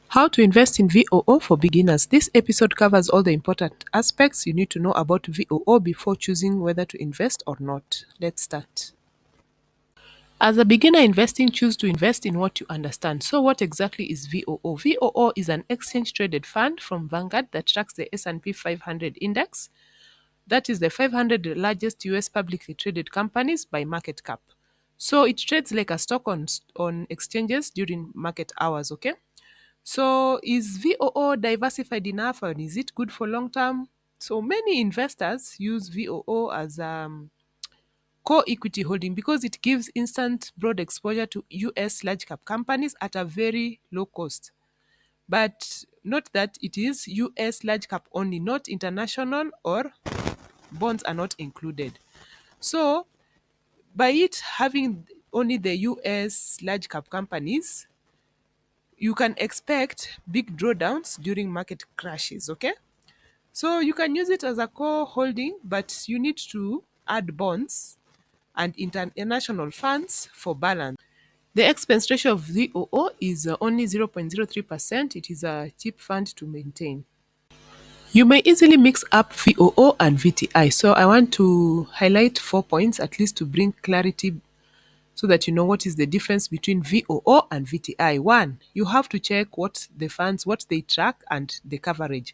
How to invest in VOO for beginners. This episode covers all the important aspects you need to know about VOO before choosing whether to invest or not. Let's start. As a beginner investing, choose to invest in what you understand. So, what exactly is VOO? VOO is an exchange traded fund from Vanguard that tracks the S&P 500 index. That is the 500 largest US publicly traded companies by market cap. So, it trades like a stock on exchanges during market hours, okay? So, is VOO diversified enough and is it good for long term? So, many investors use VOO as core equity holding because it gives instant broad exposure to US large cap companies at a very low cost. But note that it is US large cap only, not international, or bonds are not included. So, by it having only the US large cap companies, you can expect big drawdowns during market crashes, okay? So you can use it as a core holding, but you need to add bonds and international funds for balance. The expense ratio of VOO is only 0.03%. It is a cheap fund to maintain. You may easily mix up VOO and VTI. So I want to highlight 4 points at least to bring clarity so that you know what is the difference between VOO and VTI. One, you have to check what they track and the coverage.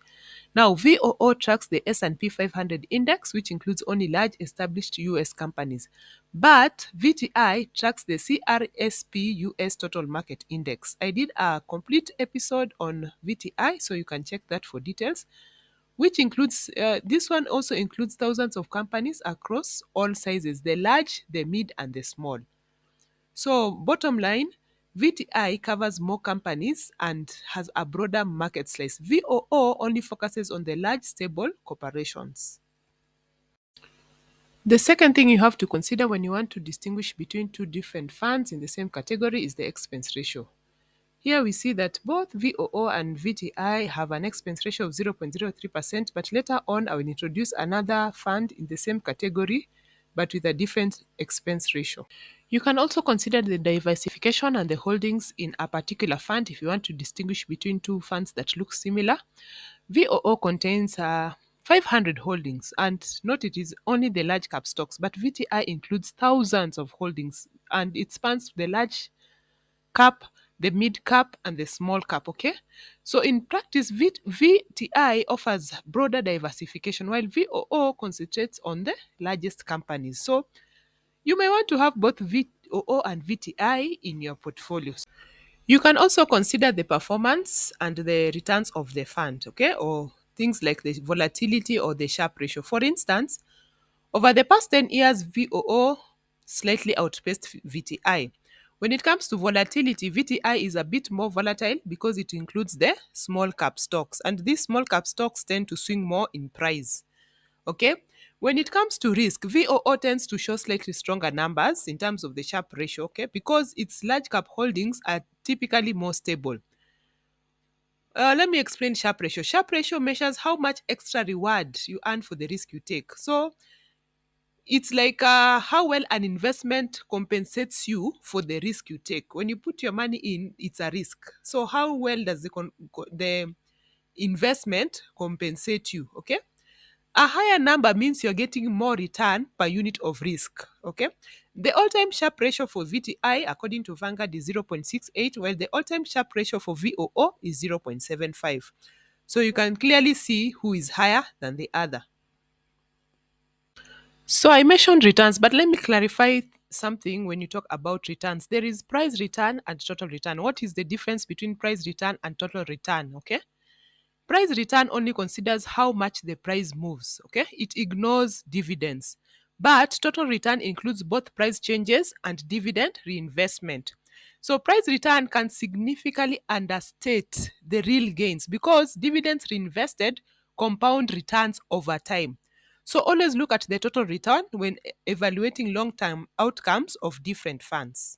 Now, VOO tracks the S&P 500 index, which includes only large established US companies. But VTI tracks the CRSP US Total Market Index. I did a complete episode on VTI, so you can check that for details, which includes this one also includes thousands of companies across all sizes, the large, the mid, and the small. So, bottom line, VTI covers more companies and has a broader market slice. VOO only focuses on the large, stable corporations. The second thing you have to consider when you want to distinguish between two different funds in the same category is the expense ratio. Here we see that both VOO and VTI have an expense ratio of 0.03%, but later on I will introduce another fund in the same category but with a different expense ratio. You can also consider the diversification and the holdings in a particular fund if you want to distinguish between two funds that look similar. VOO contains 500 holdings, and note it is only the large cap stocks, but VTI includes thousands of holdings and it spans the large cap, the mid cap, and the small cap. Okay, so in practice, VTI offers broader diversification while VOO concentrates on the largest companies. So you may want to have both VOO and VTI in your portfolios. You can also consider the performance and the returns of the fund, okay, or things like the volatility or the Sharpe ratio. For instance, over the past 10 years, VOO slightly outpaced VTI. When it comes to volatility, VTI is a bit more volatile because it includes the small cap stocks, and these small cap stocks tend to swing more in price. Okay. When it comes to risk, VOO tends to show slightly stronger numbers in terms of the Sharpe ratio, okay, because its large cap holdings are typically more stable. Let me explain Sharpe ratio. Sharpe ratio measures how much extra reward you earn for the risk you take. So it's like how well an investment compensates you for the risk you take. When you put your money in, it's a risk. So how well does the investment compensate you? Okay. A higher number means you're getting more return per unit of risk. Okay. The all-time Sharpe ratio for VTI, according to Vanguard, is 0.68, while the all-time Sharpe ratio for VOO is 0.75. So you can clearly see who is higher than the other. So I mentioned returns, but let me clarify something when you talk about returns. There is price return and total return. What is the difference between price return and total return? Okay. Price return only considers how much the price moves, okay? It ignores dividends. But total return includes both price changes and dividend reinvestment. So price return can significantly understate the real gains because dividends reinvested compound returns over time. So always look at the total return when evaluating long-term outcomes of different funds.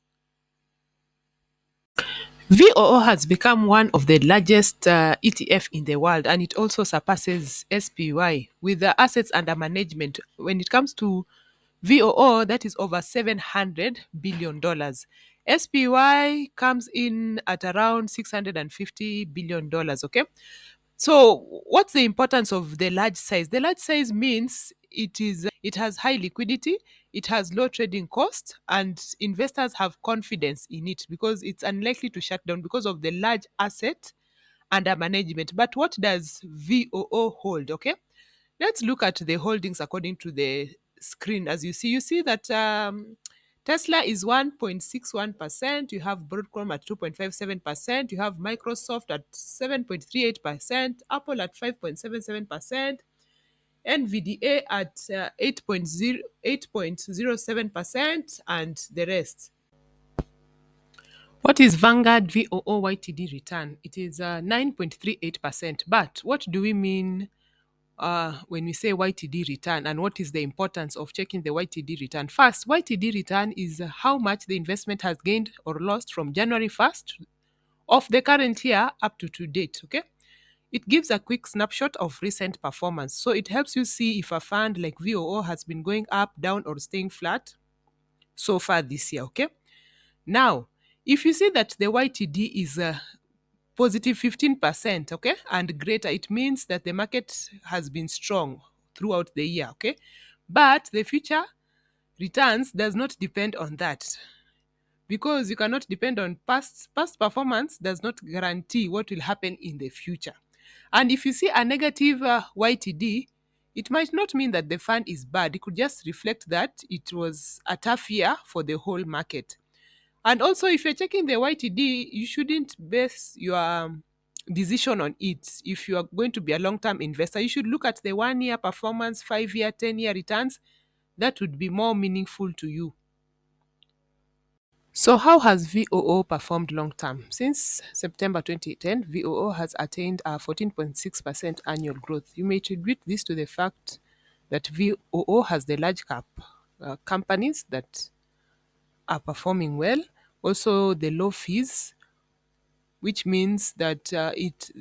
VOO has become one of the largest ETF in the world, and it also surpasses SPY with the assets under management. When it comes to VOO, that is over $700 billion. SPY comes in at around $650 billion. Okay. So, what's the importance of the large size? The large size means it has high liquidity, it has low trading cost, and investors have confidence in it because it's unlikely to shut down because of the large asset under management. But what does VOO hold? Okay, let's look at the holdings according to the screen. As you see that Tesla is 1.61%, you have Broadcom at 2.57%, you have Microsoft at 7.38%, Apple at 5.77%, NVDA at 8.07%, and the rest. What is Vanguard VOO YTD return? It is 9.38%. But what do we mean when we say YTD return, and what is the importance of checking the YTD return? First, YTD return is how much the investment has gained or lost from January 1st of the current year up to date. Okay. It gives a quick snapshot of recent performance. So it helps you see if a fund like VOO has been going up, down, or staying flat so far this year. Okay. Now, if you see that the YTD is positive 15%, okay, and greater, it means that the market has been strong throughout the year, okay. But the future returns does not depend on that because you cannot depend on past performance does not guarantee what will happen in the future. And if you see a negative YTD, it might not mean that the fund is bad. It could just reflect that it was a tough year for the whole market. And also, if you're checking the YTD, you shouldn't base your decision on it. If you are going to be a long term investor, you should look at the 1 year performance, 5 year, 10 year returns. That would be more meaningful to you. So, how has VOO performed long term? Since September 2010, VOO has attained a 14.6% annual growth. You may attribute this to the fact that VOO has the large cap companies that are performing well, also the low fees, which means that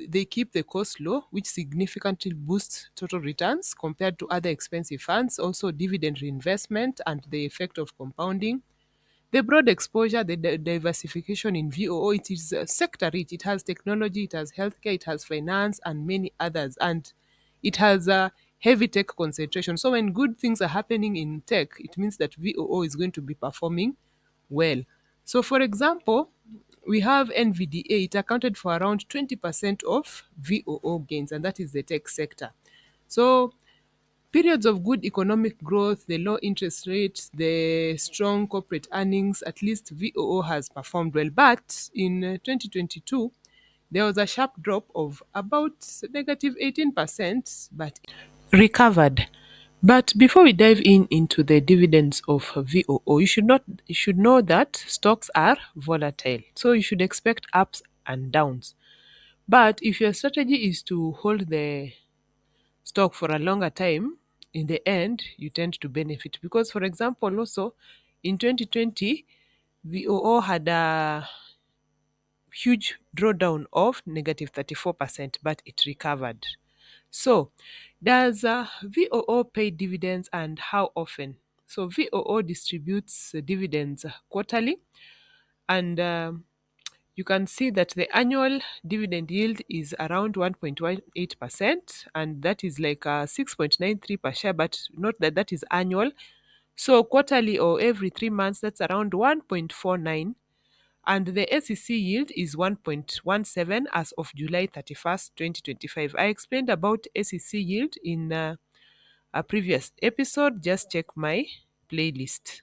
they keep the cost low, which significantly boosts total returns compared to other expensive funds. Also, dividend reinvestment and the effect of compounding. The broad exposure, the diversification in VOO, it is sector rich. It has technology, it has healthcare, it has finance, and many others. And it has a heavy tech concentration. So when good things are happening in tech, it means that VOO is going to be performing well. So, for example, we have NVDA. It accounted for around 20% of VOO gains, and that is the tech sector. So, periods of good economic growth, the low interest rates, the strong corporate earnings, at least VOO has performed well. But in 2022, there was a sharp drop of about negative 18%, but recovered. But before we dive in into the dividends of VOO, you should know that stocks are volatile. So you should expect ups and downs. But if your strategy is to hold the stock for a longer time, in the end, you tend to benefit. Because, for example, also in 2020, VOO had a huge drawdown of negative 34%, but it recovered. So, does VOO pay dividends and how often? So, VOO distributes dividends quarterly, and you can see that the annual dividend yield is around 1.18%, and that is like 6.93 per share, but note that that is annual. So, quarterly or every 3 months, that's around 1.49, and the SEC yield is 1.17 as of July 31st, 2025. I explained about SEC yield in a previous episode. Just check my playlist.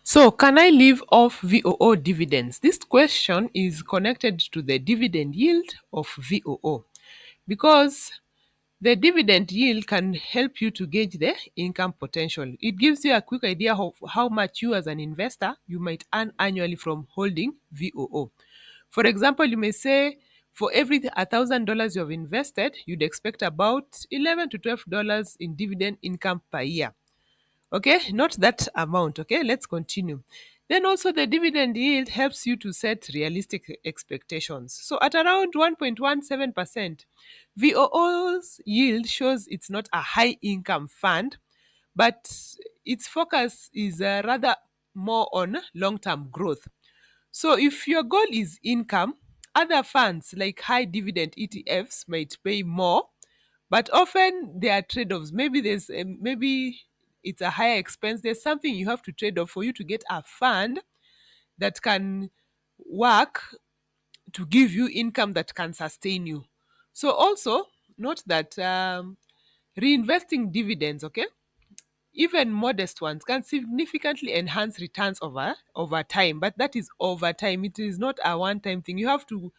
So, can I live off VOO dividends? This question is connected to the dividend yield of VOO because the dividend yield can help you to gauge the income potential. It gives you a quick idea of how much you as an investor you might earn annually from holding VOO. For example, you may say for every $1,000 you have invested, you'd expect about $11 to $12 in dividend income per year. Okay, not that amount. Okay, let's continue. Then also the dividend yield helps you to set realistic expectations. So at around 1.17%, VOO's yield shows it's not a high income fund, but its focus is rather more on long-term growth. So if your goal is income, other funds like high dividend ETFs might pay more, but often there are trade-offs. Maybe it's a higher expense. There's something you have to trade off for you to get a fund that can work to give you income that can sustain you. So also note that reinvesting dividends, okay, even modest ones, can significantly enhance returns over time. But that is over time. It is not a one-time thing. You have to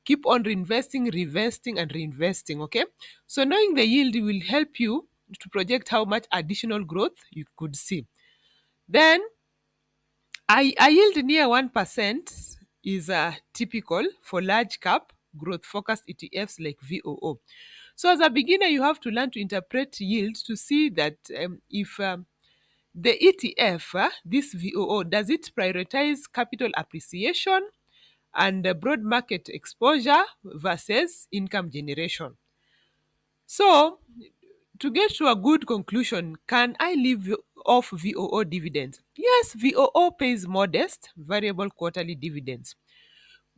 keep on reinvesting, reinvesting, and reinvesting. Okay. So knowing the yield will help you to project how much additional growth you could see. Then a yield near 1% is typical for large cap growth focused ETFs like VOO. So, as a beginner, you have to learn to interpret yield to see that if the ETF, this VOO, does it prioritize capital appreciation and broad market exposure versus income generation? So, to get to a good conclusion, can I live off VOO dividends? Yes, VOO pays modest variable quarterly dividends.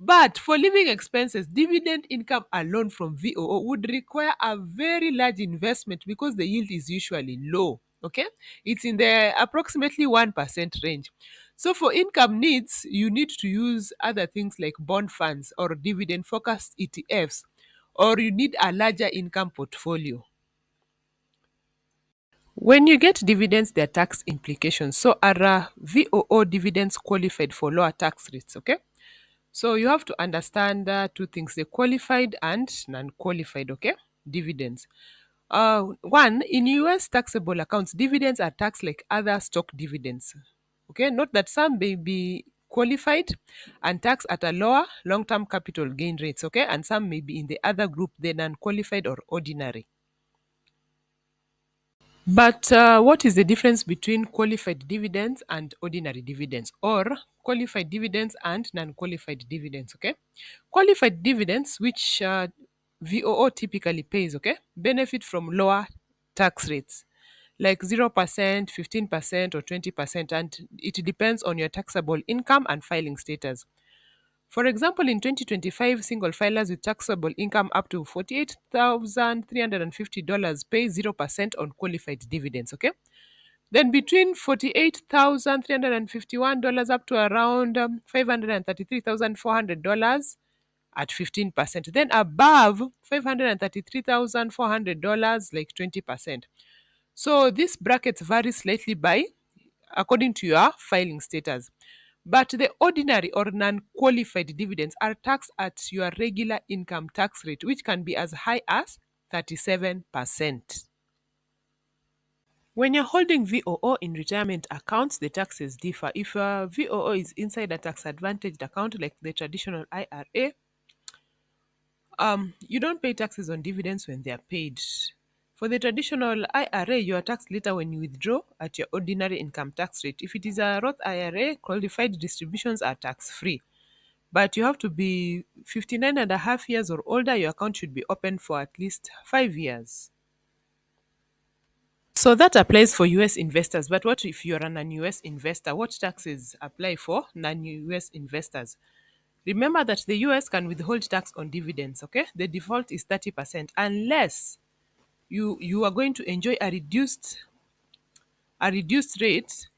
But for living expenses, dividend income alone from VOO would require a very large investment because the yield is usually low. Okay, it's in the approximately 1% range. So for income needs, you need to use other things like bond funds or dividend focused ETFs, or you need a larger income portfolio. When you get dividends, there are tax implications. So are VOO dividends qualified for lower tax rates? Okay. So you have to understand two things: the qualified and non-qualified. Okay, dividends. One, in U.S. taxable accounts, dividends are taxed like other stock dividends. Okay, note that some may be qualified and taxed at a lower long-term capital gain rates. Okay, and some may be in the other group, the non-qualified or ordinary. But what is the difference between qualified dividends and ordinary dividends, or qualified dividends and non-qualified dividends? Okay, qualified dividends, which VOO typically pays, okay, benefit from lower tax rates like 0%, 15%, or 20%, and it depends on your taxable income and filing status. For example, in 2025, single filers with taxable income up to $48,350 pay 0% on qualified dividends. Okay. Then between $48,351 up to around $533,400 at 15%. Then above $533,400, like 20%. So these brackets vary slightly by according to your filing status. But the ordinary or non-qualified dividends are taxed at your regular income tax rate, which can be as high as 37%. When you're holding VOO in retirement accounts, the taxes differ. If VOO is inside a tax advantaged account like the traditional IRA, you don't pay taxes on dividends when they are paid. For the traditional IRA, you are taxed later when you withdraw at your ordinary income tax rate. If it is a Roth IRA, qualified distributions are tax free. But you have to be 59 and a half years or older. Your account should be open for at least 5 years. So that applies for US investors. But what if you're a non US investor? What taxes apply for non US investors? Remember that the US can withhold tax on dividends, okay? The default is 30% unless you are going to enjoy a reduced rate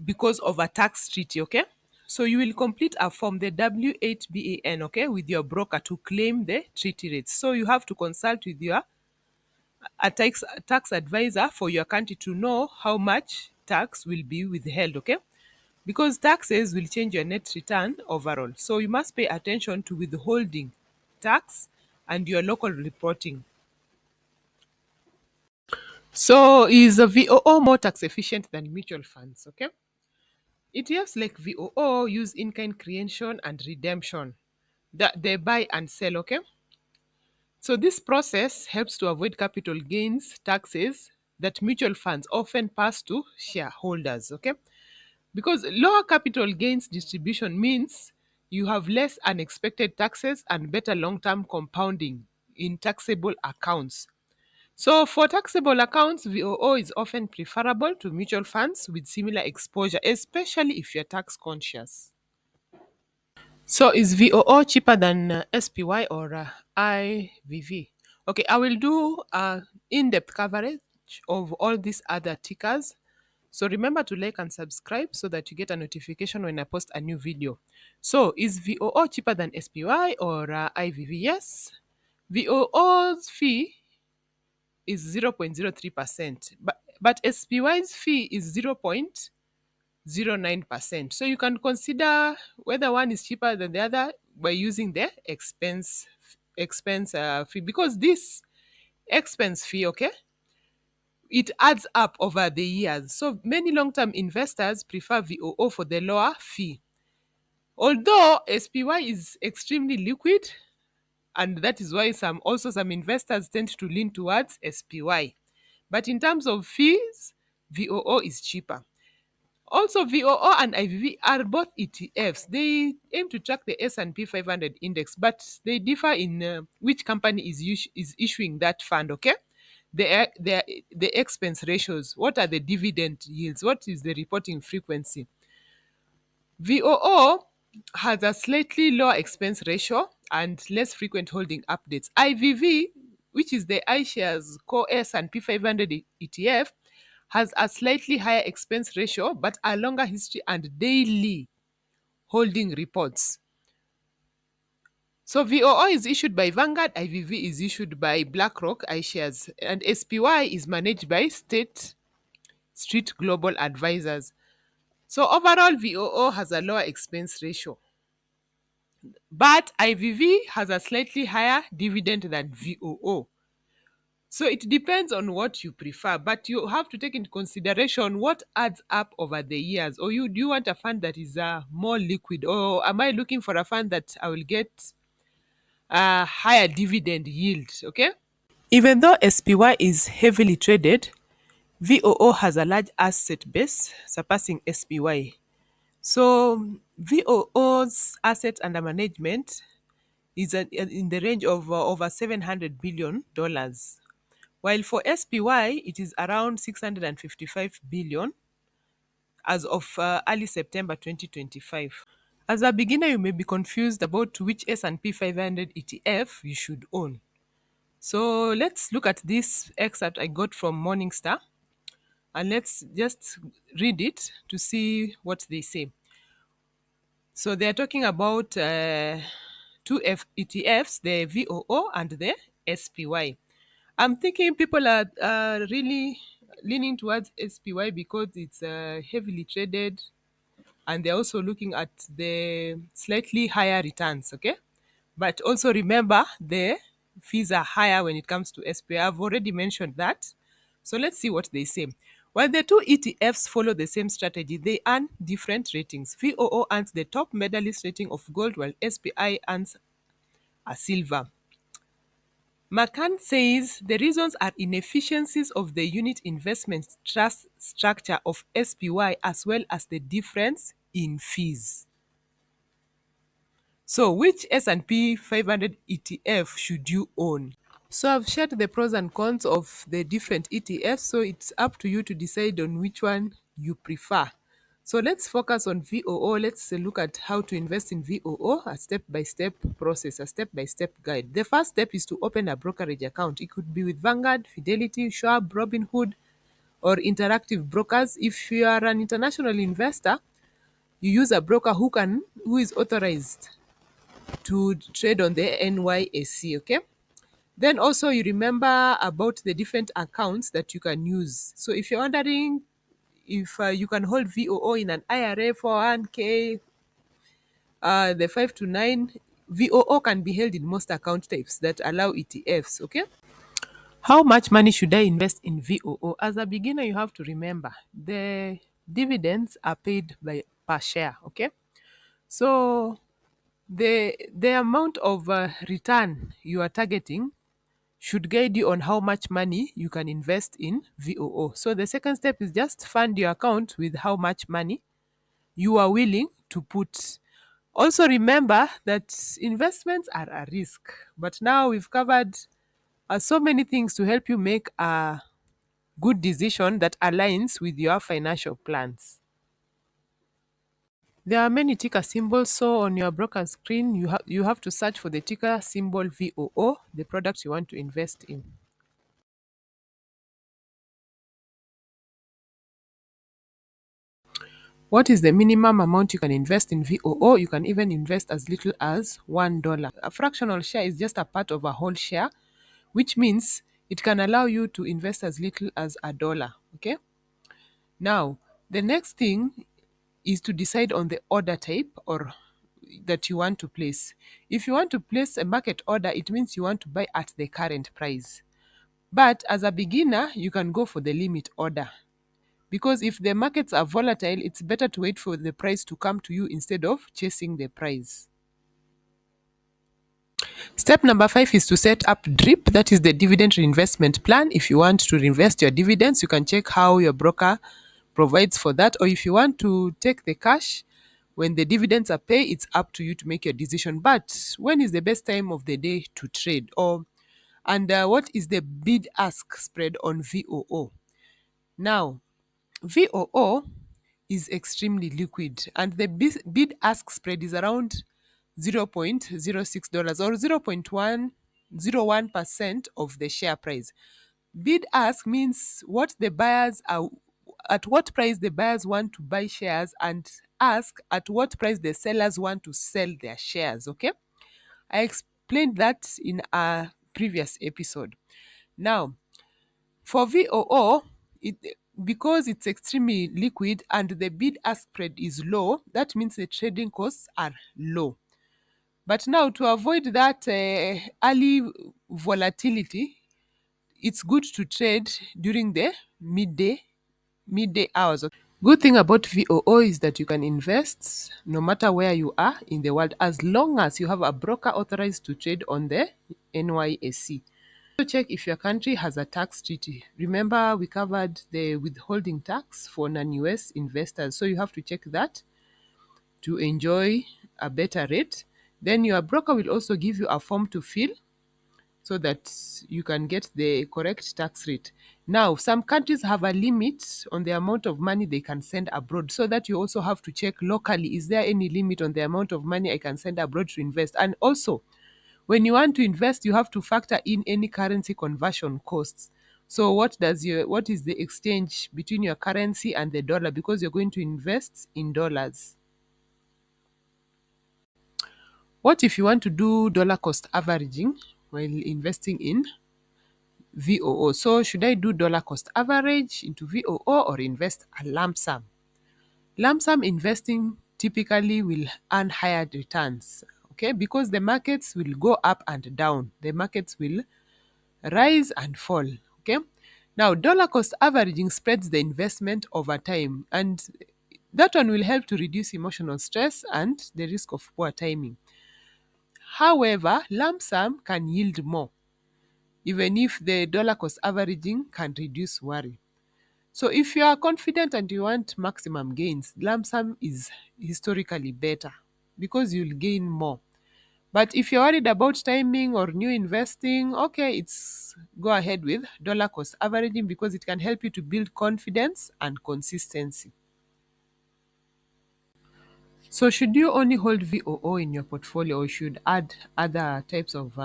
because of a tax treaty, okay? So you will complete a form, the W8BAN, okay, with your broker to claim the treaty rates. So you have to consult with your a tax advisor for your country to know how much tax will be withheld, okay? Because taxes will change your net return overall. So you must pay attention to withholding tax and your local reporting. So is a VOO more tax efficient than mutual funds? Okay. ETFs like VOO use in-kind creation and redemption. That they buy and sell, okay? So this process helps to avoid capital gains taxes that mutual funds often pass to shareholders, okay? Because lower capital gains distribution means you have less unexpected taxes and better long-term compounding in taxable accounts. So for taxable accounts, VOO is often preferable to mutual funds with similar exposure, especially if you're tax conscious. So is VOO cheaper than SPY or IVV? Okay, I will do in-depth coverage of all these other tickers. So remember to like and subscribe so that you get a notification when I post a new video. So is VOO cheaper than SPY or IVV? Yes. VOO's fee is 0.03%, but SPY's fee is 0.09%. So you can consider whether one is cheaper than the other by using the expense fee, because this expense fee, okay, it adds up over the years. So many long-term investors prefer VOO for the lower fee. Although SPY is extremely liquid, and that is why some investors tend to lean towards SPY. But in terms of fees, VOO is cheaper. Also, VOO and IVV are both ETFs. They aim to track the S&P 500 index, but they differ in which company is issuing that fund, okay? The expense ratios. What are the dividend yields? What is the reporting frequency? VOO has a slightly lower expense ratio and less frequent holding updates. IVV, which is the iShares Core S&P 500 ETF, has a slightly higher expense ratio but a longer history and daily holding reports. So VOO is issued by Vanguard, IVV is issued by BlackRock iShares, and SPY is managed by State Street Global Advisors. So overall, VOO has a lower expense ratio. But IVV has a slightly higher dividend than VOO. So it depends on what you prefer, but you have to take into consideration what adds up over the years. Or do you want a fund that is more liquid, or am I looking for a fund that I will get a higher dividend yield? Okay. Even though SPY is heavily traded, VOO has a large asset base surpassing SPY. So VOO's assets under management is in the range of over $700 billion, while for SPY it is around 655 billion as of early September 2025. As a beginner, you may be confused about which S&P 500 ETF you should own. So let's look at this excerpt I got from Morningstar, and let's just read it to see what they say. So they're talking about two ETFs, the VOO and the SPY. I'm thinking people are really leaning towards SPY because it's heavily traded, and they're also looking at the slightly higher returns, okay? But also remember, the fees are higher when it comes to SPY. I've already mentioned that. So let's see what they say. While the two ETFs follow the same strategy, they earn different ratings. VOO earns the top medalist rating of gold, while SPY earns a silver. McCann says the reasons are inefficiencies of the unit investment trust structure of SPY, as well as the difference in fees. So which S&P 500 ETF should you own? So I've shared the pros and cons of the different ETFs, so it's up to you to decide on which one you prefer. So let's focus on VOO. Let's look at how to invest in VOO, a step-by-step process, a step-by-step guide. The first step is to open a brokerage account. It could be with Vanguard, Fidelity, Schwab, Robinhood, or Interactive Brokers. If you are an international investor, you use a broker who is authorized to trade on the NYSE, okay? Then also you remember about the different accounts that you can use. So if you're wondering if you can hold VOO in an IRA, 401k, the 5 to 9, VOO can be held in most account types that allow ETFs, okay? How much money should I invest in VOO? As a beginner, you have to remember the dividends are paid by per share, okay? So the amount of return you are targeting should guide you on how much money you can invest in VOO. So the second step is just fund your account with how much money you are willing to put. Also remember that investments are a risk. But now we've covered So many things to help you make a good decision that aligns with your financial plans. There are many ticker symbols, so on your broker screen, you have to search for the ticker symbol VOO, the product you want to invest in. What is the minimum amount you can invest in VOO? You can even invest as little as $1. A fractional share is just a part of a whole share, which means it can allow you to invest as little as a dollar. Okay. Now, the next thing is to decide on the order type or that you want to place. If you want to place a market order, it means you want to buy at the current price. But as a beginner, you can go for the limit order. Because if the markets are volatile, it's better to wait for the price to come to you instead of chasing the price. Step number 5 is to set up DRIP, that is the dividend reinvestment plan. If you want to reinvest your dividends, you can check how your broker provides for that. Or if you want to take the cash when the dividends are paid, it's up to you to make your decision. But when is the best time of the day to trade? What is the bid ask spread on VOO? Now, VOO is extremely liquid and the bid ask spread is around $0.06 or 0.101% of the share price. Bid ask means what the buyers are at what price the buyers want to buy shares, and ask at what price the sellers want to sell their shares. Okay, I explained that in a previous episode. Now, for VOO, it, because it's extremely liquid and the bid ask spread is low, that means the trading costs are low. But now, to avoid that early volatility, it's good to trade during the midday hours. Good thing about VOO is that you can invest no matter where you are in the world as long as you have a broker authorized to trade on the NYSE. So check if your country has a tax treaty. Remember, we covered the withholding tax for non-US investors. So you have to check that to enjoy a better rate. Then your broker will also give you a form to fill so that you can get the correct tax rate. Now, some countries have a limit on the amount of money they can send abroad, so that you also have to check locally, is there any limit on the amount of money I can send abroad to invest? And also, when you want to invest, you have to factor in any currency conversion costs. So what is the exchange between your currency and the dollar, because you're going to invest in dollars? What if you want to do dollar cost averaging while investing in VOO? So should I do dollar cost average into VOO or invest a lump sum? Lump sum investing typically will earn higher returns, okay? Because the markets will go up and down. The markets will rise and fall, okay? Now, dollar cost averaging spreads the investment over time, and that one will help to reduce emotional stress and the risk of poor timing. However, lump sum can yield more, even if the dollar cost averaging can reduce worry. So if you are confident and you want maximum gains, lump sum is historically better because you'll gain more. But if you're worried about timing or new investing, okay, it's go ahead with dollar cost averaging because it can help you to build confidence and consistency. So should you only hold VOO in your portfolio, or should add other types of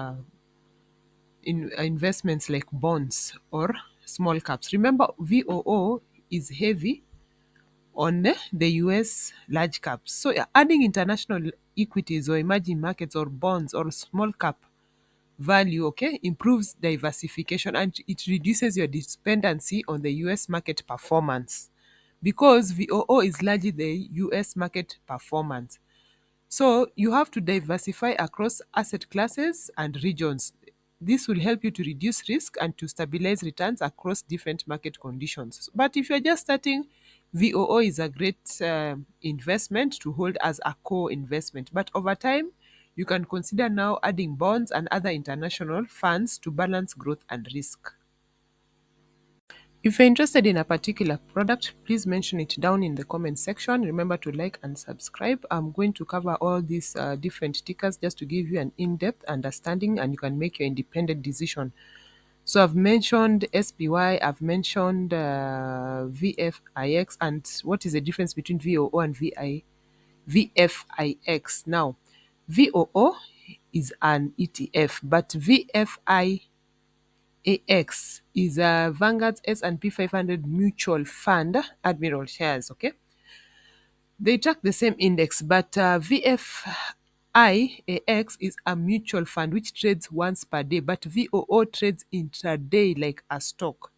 investments like bonds or small caps? Remember, VOO is heavy on the US large caps. So adding international equities or emerging markets or bonds or small cap value, okay, improves diversification and it reduces your dependency on the US market performance, because VOO is largely the US market performance. So you have to diversify across asset classes and regions. This will help you to reduce risk and to stabilize returns across different market conditions. But if you're just starting, VOO is a great investment to hold as a core investment. But over time, you can consider now adding bonds and other international funds to balance growth and risk. If you're interested in a particular product, please mention it down in the comment section. Remember to like and subscribe. I'm going to cover all these different tickers just to give you an in-depth understanding and you can make your independent decision. So I've mentioned SPY, I've mentioned VFIX, and what is the difference between VOO and VFIX? Now, VOO is an ETF, but VFIX is a Vanguard's S&P 500 mutual fund admiral shares. Okay, they track the same index, but VFIAX is a mutual fund which trades once per day, but VOO trades intraday like a stock.